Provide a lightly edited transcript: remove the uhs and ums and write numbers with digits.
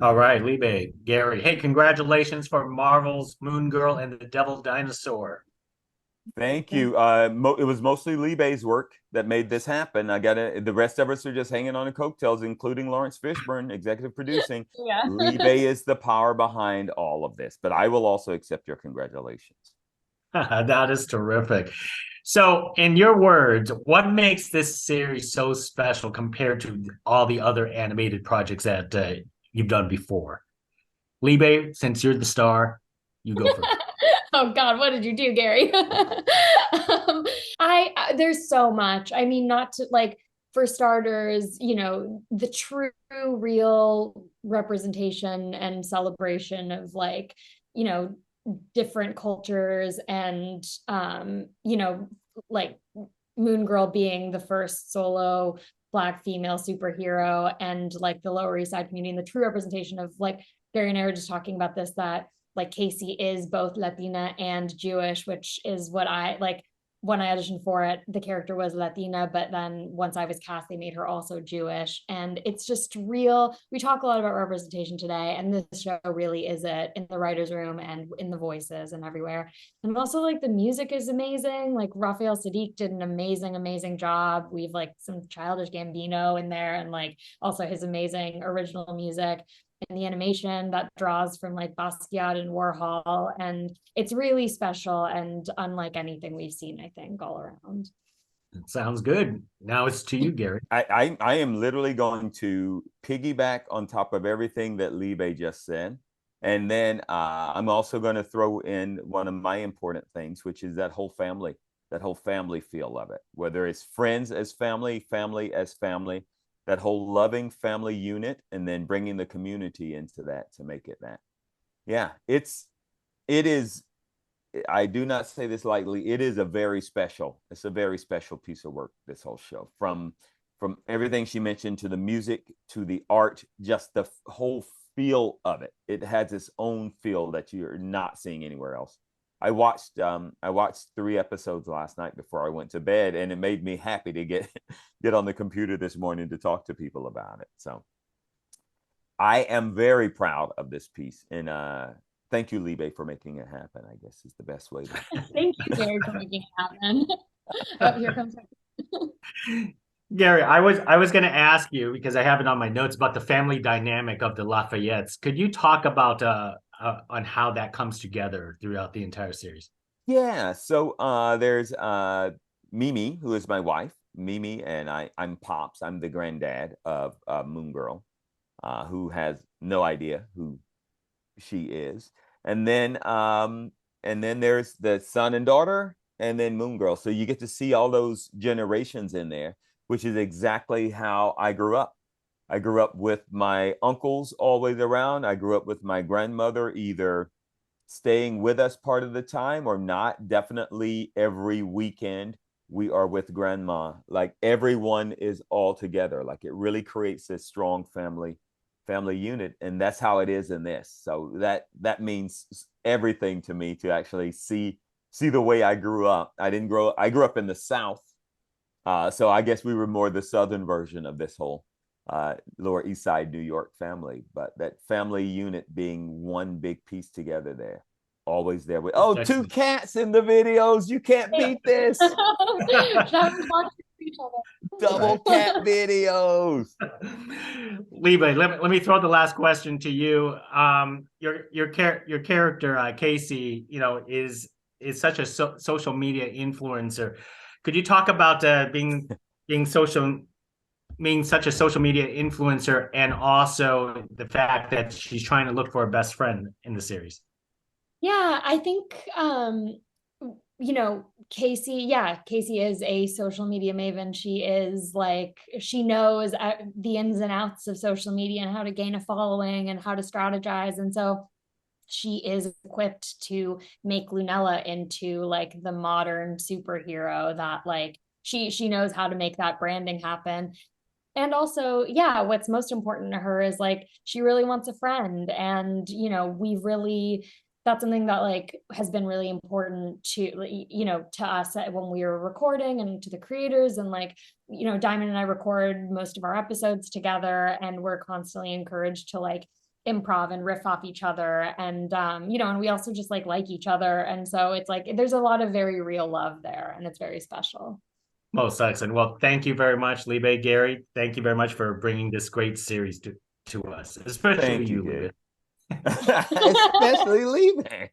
All right, Libe, Gary. Hey, congratulations for Marvel's Moon Girl and the Devil Dinosaur. Thank Thank you. It was mostly Libe's work that made this happen. I got it. The rest of us are just hanging on the coattails, including Lawrence Fishburne, executive producing. Yeah. Libe is the power behind all of this, but I will also accept your congratulations. That is terrific. So, in your words, what makes this series so special compared to all the other animated projects that you've done before? Libe, since you're the star, you go first. Oh God, what did you do, Gary? There's so much. I mean, not to like for starters, the true real representation and celebration of like, you know, different cultures and like Moon Girl being the first solo Black female superhero and like the Lower East Side community and the true representation of like Gary and I were just talking about this that like Casey is both Latina and Jewish, which is what I like when I auditioned for it, the character was Latina, but then once I was cast, they made her also Jewish. And it's just real. We talk a lot about representation today, and this show really is it in the writer's room and in the voices and everywhere. And also, like, the music is amazing. Like, Raphael Sadiq did an amazing, amazing job. We've like some Childish Gambino in there, and like also his amazing original music and the animation that draws from like Basquiat and Warhol. And it's really special and unlike anything we've seen, I think, all around. Sounds good. Now it's to you, Gary. I am literally going to piggyback on top of everything that Libe just said. And then I'm also going to throw in one of my important things, which is that whole family feel of it, whether it's friends as family, family as family, that whole loving family unit, and then bringing the community into that to make it that. Yeah, it is. I do not say this lightly. It's a very special piece of work, this whole show. From everything she mentioned to the music to the art, just the whole feel of it. It has its own feel that you're not seeing anywhere else. I watched 3 episodes last night before I went to bed, and it made me happy to get get on the computer this morning to talk to people about it. So I am very proud of this piece, and thank you, Libe, for making it happen. I guess is the best way to. Thank you, Gary, for making it happen. Oh, here comes. Gary, I was going to ask you because I have it on my notes about the family dynamic of the Lafayettes. Could you talk about on how that comes together throughout the entire series? Yeah, so there's Mimi, who is my wife. Mimi and I'm Pops. I'm the granddad of Moon Girl, who has no idea who she is. And then there's the son and daughter, and then Moon Girl. So you get to see all those generations in there, which is exactly how I grew up. I grew up with my uncles always around. I grew up with my grandmother either staying with us part of the time or not. Definitely every weekend we are with grandma. Like everyone is all together. Like it really creates this strong family unit, and that's how it is in this. So that means everything to me to actually see the way I grew up. I grew up in the South, so I guess we were more the Southern version of this whole Lower East Side New York family, but that family unit being one big piece together there, always there with, oh, two Excellent. cats in the videos. You can't beat this. Double Right. cat videos. Libe, let me throw the last question to you. Your character Casey, is such a social media influencer. Could you talk about being social, being such a social media influencer, and also the fact that she's trying to look for a best friend in the series? Yeah, I think Casey, yeah, Casey is a social media maven. She is like she knows the ins and outs of social media and how to gain a following and how to strategize. And so she is equipped to make Lunella into like the modern superhero that like she knows how to make that branding happen. And also, yeah, what's most important to her is like she really wants a friend. And, we really that's something that like has been really important to us when we were recording and to the creators. And like, Diamond and I record most of our episodes together, and we're constantly encouraged to like improv and riff off each other. And, you know, and we also just like each other. And so it's like, there's a lot of very real love there, and it's very special. Most excellent. Well, thank you very much, Libe. Gary, thank you very much for bringing this great series to us, especially Thank you, you, Libe. Especially Libe.